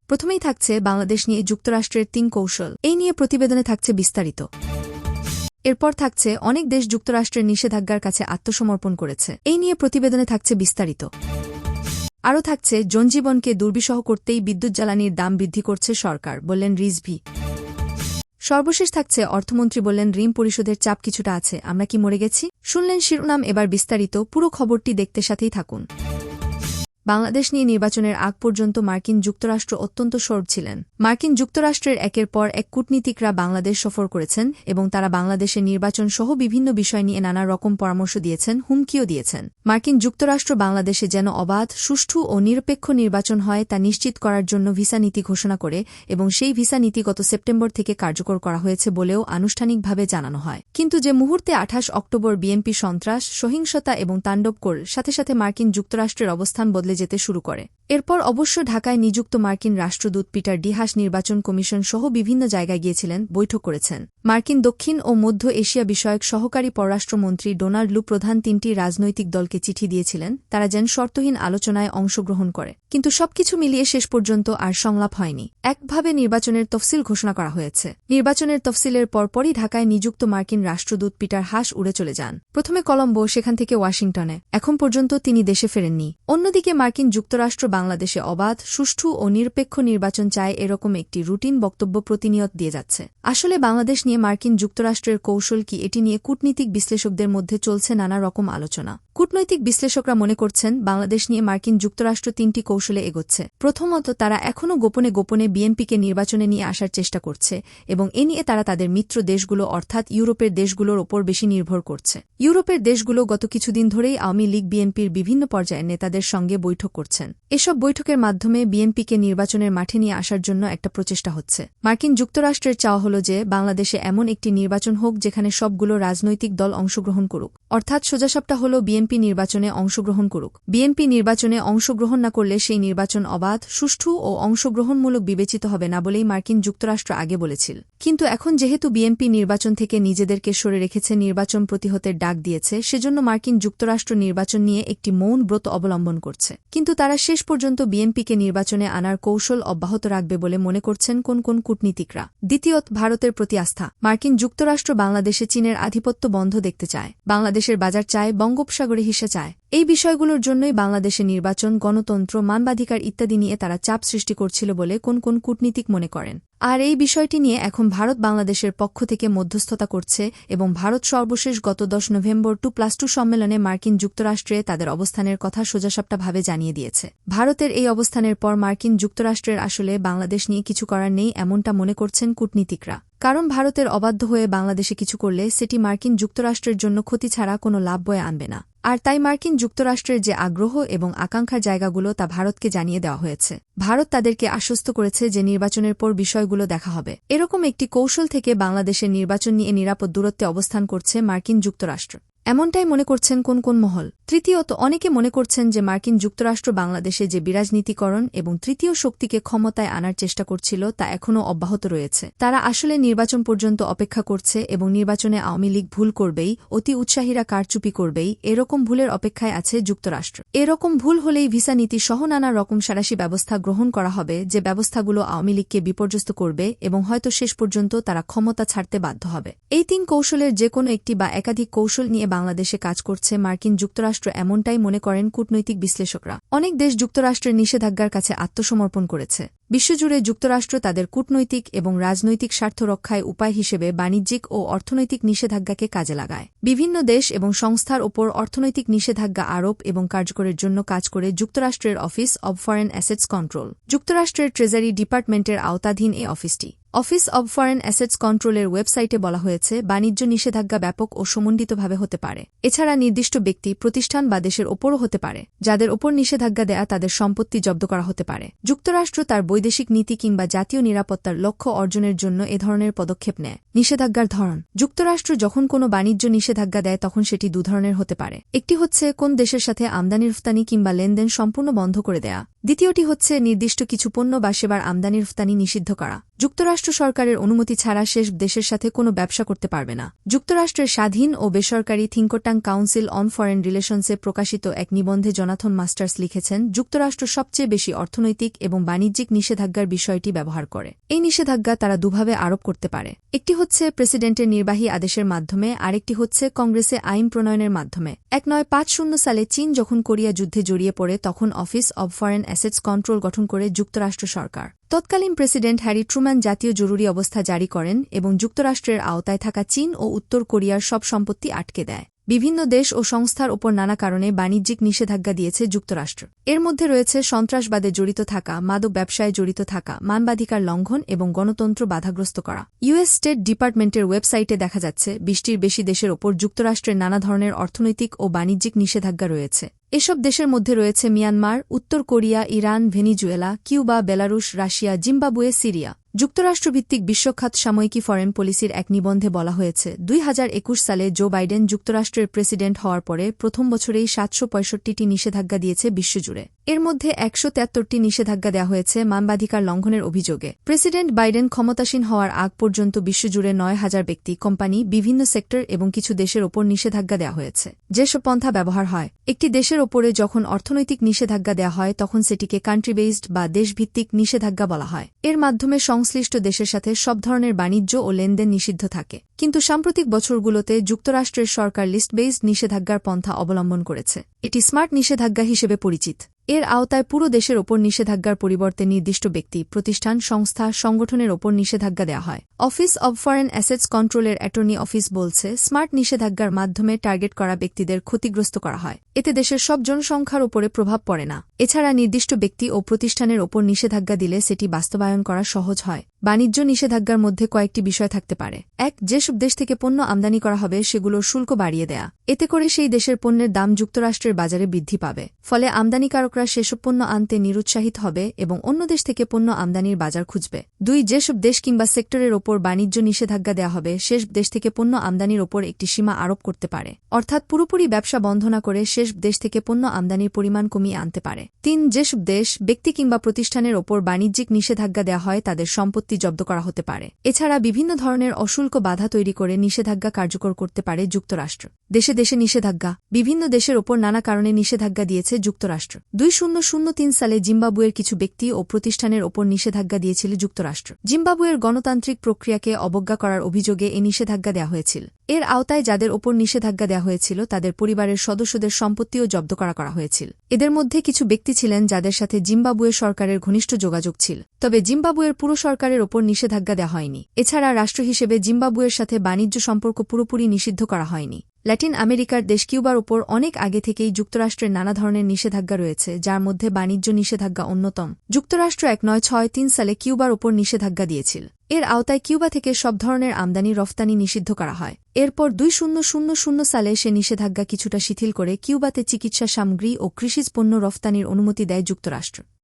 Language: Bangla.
প্রথমেই থাকছে বাংলাদেশ নিয়ে যুক্তরাষ্ট্রের ৩ কৌশল, এই নিয়ে প্রতিবেদনে থাকছে বিস্তারিত। এরপর থাকছে অনেক দেশ যুক্তরাষ্ট্রের নিষেধাজ্ঞার কাছে আত্মসমর্পণ করেছে, এই নিয়ে প্রতিবেদনে থাকছে বিস্তারিত। আরও থাকছে জনজীবনকে দুর্বিষহ করতেই বিদ্যুৎ জ্বালানির দাম বৃদ্ধি করছে সরকার, বললেন রিজভী। সর্বশেষ থাকছে অর্থমন্ত্রী বললেন ঋণ পরিশোধের চাপ কিছুটা আছে, আমরা কি মরে গেছি? শুনলেন শিরোনাম, এবার বিস্তারিত। পুরো খবরটি দেখতে সাথেই থাকুন। বাংলাদেশ নিয়ে নির্বাচনের আগ পর্যন্ত মার্কিন যুক্তরাষ্ট্র অত্যন্ত সরব ছিলেন। মার্কিন যুক্তরাষ্ট্রের একের পর এক কূটনীতিকরা বাংলাদেশ সফর করেছেন এবং তারা বাংলাদেশের নির্বাচন সহ বিভিন্ন বিষয় নিয়ে নানা রকম পরামর্শ দিয়েছেন, হুমকিও দিয়েছেন। মার্কিন যুক্তরাষ্ট্র বাংলাদেশে যেন অবাধ, সুষ্ঠু ও নিরপেক্ষ নির্বাচন হয় তা নিশ্চিত করার জন্য ভিসা নীতি ঘোষণা করে এবং সেই ভিসা নীতি গত সেপ্টেম্বর থেকে কার্যকর করা হয়েছে বলেও আনুষ্ঠানিকভাবে জানানো হয়। কিন্তু যে মুহূর্তে ২৮ অক্টোবর বিএনপি সন্ত্রাস, সহিংসতা এবং তাণ্ডবকর সাথে সাথে মার্কিন যুক্তরাষ্ট্রের অবস্থান বদলে যেতে শুরু করে। এরপর অবশ্য ঢাকায় নিযুক্ত মার্কিন রাষ্ট্রদূত পিটার ডি হাস নির্বাচন কমিশন সহ বিভিন্ন জায়গায় গিয়েছিলেন, বৈঠক করেছেন। মার্কিন দক্ষিণ ও মধ্য এশিয়া বিষয়ক সহকারী পররাষ্ট্রমন্ত্রী ডোনাল্ড লু প্রধান ৩টি রাজনৈতিক দলকে চিঠি দিয়েছিলেন তারা যেন শর্তহীন আলোচনায় অংশগ্রহণ করে। কিন্তু সবকিছু মিলিয়ে শেষ পর্যন্ত আর সংলাপ হয়নি। একভাবে নির্বাচনের তফসিল ঘোষণা করা হয়েছে। নির্বাচনের তফসিলের পরপরই ঢাকায় নিযুক্ত মার্কিন রাষ্ট্রদূত পিটার হাস উড়ে চলে যান, প্রথমে কলম্বো, সেখান থেকে ওয়াশিংটনে। এখন পর্যন্ত তিনি দেশে ফেরেননি। অন্যদিকে মার্কিন যুক্তরাষ্ট্র বাংলাদেশে অবাধ, সুষ্ঠু ও নিরপেক্ষ নির্বাচন চায় এরকম একটি রুটিন বক্তব্য প্রতিনিয়ত দিয়ে যাচ্ছে। আসলে বাংলাদেশ নিয়ে মার্কিন যুক্তরাষ্ট্রের কৌশল কি, এটি নিয়ে কূটনীতিক বিশ্লেষকদের মধ্যে চলছে নানা রকম আলোচনা। কূটনৈতিক বিশ্লেষকরা মনে করছেন বাংলাদেশ নিয়ে মার্কিন যুক্তরাষ্ট্র ৩টি কৌশলে এগোচ্ছে। প্রথমত, তারা এখনও গোপনে গোপনে বিএনপিকে নির্বাচনে নিয়ে আসার চেষ্টা করছে এবং এ নিয়ে তারা তাদের মিত্র দেশগুলো অর্থাৎ ইউরোপের দেশগুলোর ওপর বেশি নির্ভর করছে। ইউরোপের দেশগুলো গত কিছুদিন ধরেই আওয়ামী লীগ বিএনপির বিভিন্ন পর্যায়ের নেতাদের সঙ্গে বৈঠক করছেন। এসব বৈঠকের মাধ্যমে বিএনপিকে নির্বাচনের মাঠে নিয়ে আসার জন্য একটা প্রচেষ্টা হচ্ছে। মার্কিন যুক্তরাষ্ট্রের চাওয়া হল যে বাংলাদেশে এমন একটি নির্বাচন হোক যেখানে সবগুলো রাজনৈতিক দল অংশগ্রহণ করুক, অর্থাৎ সোজাসাপটা হল বিএনপি নির্বাচনে অংশগ্রহণ করুক। বিএনপি নির্বাচনে অংশগ্রহণ না করলে সেই নির্বাচন অবাধ, সুষ্ঠু ও অংশগ্রহণমূলক বিবেচিত হবে না বলেই মার্কিন যুক্তরাষ্ট্র আগে বলেছিল। কিন্তু এখন যেহেতু বিএনপি নির্বাচন থেকে নিজেদেরকে সরে রেখেছে, নির্বাচন প্রতিহতের ডাক দিয়েছে, সেজন্য মার্কিন যুক্তরাষ্ট্র নির্বাচন নিয়ে একটি মৌন ব্রত অবলম্বন করছে। কিন্তু তারা শেষ পর্যন্ত বিএনপিকে নির্বাচনে আনার কৌশল অব্যাহত রাখবে বলে মনে করছেন কোন কোন কূটনীতিকরা। দ্বিতীয়ত, ভারতের প্রতি আস্থা। মার্কিন যুক্তরাষ্ট্র বাংলাদেশে চীনের আধিপত্য বন্ধ দেখতে চায়, বাংলাদেশের বাজার চায়, বঙ্গোপসাগরে হিস্সা চায়। এই বিষয়গুলোর জন্যই বাংলাদেশে নির্বাচন, গণতন্ত্র, মানবাধিকার ইত্যাদি নিয়ে তারা চাপ সৃষ্টি করছিল বলে কোন কোন কূটনীতিক মনে করেন। আর এই বিষয়টি নিয়ে এখন ভারত বাংলাদেশের পক্ষ থেকে মধ্যস্থতা করছে এবং ভারত সর্বশেষ গত ১০ নভেম্বর 2+2 সম্মেলনে মার্কিন যুক্তরাষ্ট্রে তাদের অবস্থানের কথা সোজাসাপটাভাবে জানিয়ে দিয়েছে। ভারতের এই অবস্থানের পর মার্কিন যুক্তরাষ্ট্রের আসলে বাংলাদেশ নিয়ে কিছু করার নেই এমনটা মনে করছেন কূটনীতিকরা। কারণ ভারতের অবাধ্য হয়ে বাংলাদেশে কিছু করলে সেটি মার্কিন যুক্তরাষ্ট্রের জন্য ক্ষতি ছাড়া কোনো লাভ বয়ে আনবে না। আর তাই মার্কিন যুক্তরাষ্ট্রের যে আগ্রহ এবং আকাঙ্ক্ষার জায়গাগুলো তা ভারতকে জানিয়ে দেওয়া হয়েছে। ভারত তাদেরকে আশ্বস্ত করেছে যে নির্বাচনের পর বিষয়গুলো দেখা হবে। এরকম একটি কৌশল থেকে বাংলাদেশের নির্বাচন নিয়ে নিরাপদ দূরত্বে অবস্থান করছে মার্কিন যুক্তরাষ্ট্র, এমনটাই মনে করছেন কোন কোন মহল। তৃতীয়ত, অনেকে মনে করছেন যে মার্কিন যুক্তরাষ্ট্র বাংলাদেশে যে বিরাজনীতিকরণ এবং তৃতীয় শক্তিকে ক্ষমতায় আনার চেষ্টা করছিল তা এখনও অব্যাহত রয়েছে। তারা আসলে নির্বাচন পর্যন্ত অপেক্ষা করছে এবং নির্বাচনে আওয়ামী লীগ ভুল করবেই, অতি উৎসাহীরা কারচুপি করবেই, এরকম ভুলের অপেক্ষায় আছে যুক্তরাষ্ট্র। এরকম ভুল হলেই ভিসা নীতি সহ নানা রকম সাঁড়াশি ব্যবস্থা গ্রহণ করা হবে, যে ব্যবস্থাগুলো আওয়ামী লীগকে বিপর্যস্ত করবে এবং হয়তো শেষ পর্যন্ত তারা ক্ষমতা ছাড়তে বাধ্য হবে। এই ৩ কৌশলের যে কোনো একটি বা একাধিক কৌশল নিয়ে বাংলাদেশে কাজ করছে মার্কিন যুক্তরাষ্ট্র, এমনটাই মনে করেন কূটনৈতিক বিশ্লেষকরা। অনেক দেশ যুক্তরাষ্ট্রের নিষেধাজ্ঞার কাছে আত্মসমর্পণ করেছে। বিশ্বজুড়ে যুক্তরাষ্ট্র তাদের কূটনৈতিক এবং রাজনৈতিক স্বার্থ রক্ষায় উপায় হিসেবে বাণিজ্যিক ও অর্থনৈতিক নিষেধাজ্ঞাকে কাজে লাগায়। বিভিন্ন দেশ এবং সংস্থার ওপর অর্থনৈতিক নিষেধাজ্ঞা আরোপ এবং কার্যকরের জন্য কাজ করে যুক্তরাষ্ট্রের office of foreign assets control. যুক্তরাষ্ট্রের ট্রেজারি ডিপার্টমেন্টের আওতাধীন এই অফিসটি। অফিস অব ফরেন অ্যাসেটস কন্ট্রোলের ওয়েবসাইটে বলা হয়েছে, বাণিজ্য নিষেধাজ্ঞা ব্যাপক ও সমন্বিতভাবে হতে পারে। এছাড়া নির্দিষ্ট ব্যক্তি, প্রতিষ্ঠান বা দেশের ওপরও হতে পারে। যাদের ওপর নিষেধাজ্ঞা দেয়া তাদের সম্পত্তি জব্দ করা হতে পারে। যুক্তরাষ্ট্র তার বৈদেশিক নীতি কিংবা জাতীয় নিরাপত্তার লক্ষ্য অর্জনের জন্য এ ধরনের পদক্ষেপ নেয়। নিষেধাজ্ঞার ধরন। যুক্তরাষ্ট্র যখন কোনো বাণিজ্য নিষেধাজ্ঞা দেয় তখন সেটি 2 ধরনের হতে পারে। একটি হচ্ছে কোন দেশের সাথে আমদানি রফতানি কিংবা লেনদেন সম্পূর্ণ বন্ধ করে দেয়া। দ্বিতীয়টি হচ্ছে নির্দিষ্ট কিছু পণ্য বা সেবার আমদানি রফতানি নিষিদ্ধ করা। যুক্তরাষ্ট্র সরকারের অনুমতি ছাড়া শেষ দেশের সাথে কোনো ব্যবসা করতে পারবে না। যুক্তরাষ্ট্রের স্বাধীন ও বেসরকারি থিঙ্কট্যাঙ্ক কাউন্সিল অন ফরেন রিলেশনসে প্রকাশিত এক নিবন্ধে জোনাথন মাস্টার্স লিখেছেন, যুক্তরাষ্ট্র সবচেয়ে বেশি অর্থনৈতিক এবং বাণিজ্যিক নিষেধাজ্ঞার বিষয়টি ব্যবহার করে। এই নিষেধাজ্ঞা তারা দুভাবে আরোপ করতে পারে। একটি হচ্ছে প্রেসিডেন্টের নির্বাহী আদেশের মাধ্যমে, আরেকটি হচ্ছে কংগ্রেসে আইন প্রণয়নের মাধ্যমে। 1950 সালে চীন যখন কোরিয়া যুদ্ধে জড়িয়ে পড়ে তখন office of foreign assets control গঠন করে যুক্তরাষ্ট্র সরকার। তৎকালীন প্রেসিডেন্ট হ্যারি ট্রুম্যান জাতীয় জরুরি অবস্থা জারি করেন এবং যুক্তরাষ্ট্রের আওতায় থাকা চীন ও উত্তর কোরিয়ার সব সম্পত্তি আটকে দেয়। বিভিন্ন দেশ ও সংস্থার ওপর নানা কারণে বাণিজ্যিক নিষেধাজ্ঞা দিয়েছে যুক্তরাষ্ট্র। এর মধ্যে রয়েছে সন্ত্রাসবাদে জড়িত থাকা, মাদক ব্যবসায় জড়িত থাকা, মানবাধিকার লঙ্ঘন এবং গণতন্ত্র বাধাগ্রস্ত করা। ইউএস স্টেট ডিপার্টমেন্টের ওয়েবসাইটে দেখা যাচ্ছে 20টির বেশি দেশের ওপর যুক্তরাষ্ট্রের নানা ধরনের অর্থনৈতিক ও বাণিজ্যিক নিষেধাজ্ঞা রয়েছে। এসব দেশের মধ্যে রয়েছে মিয়ানমার, উত্তর Korea, Iran, Venezuela, Cuba, Belarus, Russia, Zimbabwe, Syria. যুক্তরাষ্ট্রভিত্তিক বিশ্বখ্যাত সাময়িকী ফরেন পলিসির এক নিবন্ধে বলা হয়েছে, 2021 সালে জো বাইডেন যুক্তরাষ্ট্রের প্রেসিডেন্ট হওয়ার পরে প্রথম বছরেই 765টি নিষেধাজ্ঞা দিয়েছে বিশ্বজুড়ে। এর মধ্যে 173টি নিষেধাজ্ঞা দেওয়া হয়েছে মানবাধিকার লঙ্ঘনের অভিযোগে। প্রেসিডেন্ট বাইডেন ক্ষমতাসীন হওয়ার আগ পর্যন্ত বিশ্বজুড়ে 9,000 ব্যক্তি, কোম্পানি, বিভিন্ন সেক্টর এবং কিছু দেশের ওপর নিষেধাজ্ঞা দেওয়া হয়েছে। যেসব পন্থা ব্যবহার হয়, একটি দেশের ওপরে যখন অর্থনৈতিক নিষেধাজ্ঞা দেওয়া হয় তখন সেটিকে কান্ট্রি বেসড বা দেশভিত্তিক নিষেধাজ্ঞা বলা হয়। এর মাধ্যমে সংশ্লিষ্ট দেশের সাথে সব ধরনের বাণিজ্য ও লেনদেন নিষিদ্ধ থাকে। কিন্তু সাম্প্রতিক বছরগুলোতে যুক্তরাষ্ট্রের সরকার লিস্ট বেসড নিষেধাজ্ঞার পন্থা অবলম্বন করেছে। এটি স্মার্ট নিষেধাজ্ঞা হিসেবে পরিচিত। এর আওতায় পুরো দেশের ওপর নিষেধাজ্ঞার পরিবর্তে নির্দিষ্ট ব্যক্তি, প্রতিষ্ঠান, সংস্থা, সংগঠনের ওপর নিষেধাজ্ঞা দেওয়া হয়। অফিস অব ফরেন অ্যাসেটস কন্ট্রোলের অ্যাটর্নি অফিস বলছে, স্মার্ট নিষেধাজ্ঞার মাধ্যমে টার্গেট করা ব্যক্তিদের ক্ষতিগ্রস্ত করা হয়। এতে দেশের সব জনসংখ্যার ওপরে প্রভাব পড়ে না। এছাড়া নির্দিষ্ট ব্যক্তি ও প্রতিষ্ঠানের ওপর নিষেধাজ্ঞা দিলে সেটি বাস্তবায়ন করা সহজ হয়। বাণিজ্য নিষেধাজ্ঞার মধ্যে কয়েকটি বিষয় থাকতে পারে। 1. যেসব দেশ থেকে পণ্য আমদানি করা হবে সেগুলোর শুল্ক বাড়িয়ে দেয়া। এতে করে সেই দেশের পণ্যের দাম যুক্তরাষ্ট্রের বাজারে বৃদ্ধি পাবে। ফলে আমদানিকারকরা সেসব পণ্য আনতে নিরুৎসাহিত হবে এবং অন্য দেশ থেকে পণ্য আমদানির বাজার খুঁজবে। 2. যেসব দেশ কিংবা সেক্টরের ওপর বাণিজ্য নিষেধাজ্ঞা দেওয়া হবে শেষ দেশ থেকে পণ্য আমদানির ওপর একটি সীমা আরোপ করতে পারে, অর্থাৎ পুরোপুরি ব্যবসা বন্ধ না করে শেষ দেশ থেকে পণ্য আমদানির পরিমাণ কমিয়ে আনতে পারে। 3. যেসব দেশ, ব্যক্তি কিংবা প্রতিষ্ঠানের ওপর বাণিজ্যিক নিষেধাজ্ঞা দেওয়া হয় তাদের সম্পত্তি জব্দ করা হতে পারে। এছাড়া বিভিন্ন ধরনের অশুল্ক বাধা তৈরি করে নিষেধাজ্ঞা কার্যকর করতে পারে যুক্তরাষ্ট্র। দেশে দেশে নিষেধাজ্ঞা। বিভিন্ন দেশের ওপর নানা কারণে নিষেধাজ্ঞা দিয়েছে যুক্তরাষ্ট্র। 2003 সালে জিম্বাবুয়ের কিছু ব্যক্তি ও প্রতিষ্ঠানের ওপর নিষেধাজ্ঞা দিয়েছিল যুক্তরাষ্ট্র। জিম্বাবুয়ের গণতান্ত্রিক প্রক্রিয়াকে অবজ্ঞা করার অভিযোগে এ নিষেধাজ্ঞা দেওয়া হয়েছিল। এর আওতায় যাদের ওপর নিষেধাজ্ঞা দেওয়া হয়েছিল তাদের পরিবারের সদস্যদের সম্পত্তিও জব্দ করা হয়েছিল। এদের মধ্যে কিছু ব্যক্তি ছিলেন যাদের সাথে জিম্বাবুয়ে সরকারের ঘনিষ্ঠ যোগাযোগ ছিল, তবে জিম্বাবুয়ের পুরো সরকারের ওপর নিষেধাজ্ঞা দেওয়া হয়নি। এছাড়া রাষ্ট্র হিসেবে জিম্বাবুয়ের সাথে বাণিজ্য সম্পর্ক পুরোপুরি নিষিদ্ধ করা হয়নি। ল্যাটিন আমেরিকার দেশ কিউবার ওপর অনেক আগে থেকেই যুক্তরাষ্ট্রের নানা ধরনের নিষেধাজ্ঞা রয়েছে, যার মধ্যে বাণিজ্য নিষেধাজ্ঞা অন্যতম। যুক্তরাষ্ট্র 1963 সালে কিউবার ওপর নিষেধাজ্ঞা দিয়েছিল। এর আওতায় কিউবা থেকে সব ধরনের আমদানি রফতানি নিষিদ্ধ করা হয়। এরপর 2000 সালে সে নিষেধাজ্ঞা কিছুটা শিথিল করে কিউবাতে চিকিৎসা সামগ্রী ও কৃষিজ পণ্য রফতানির অনুমতি দেয় যুক্তরাষ্ট্র।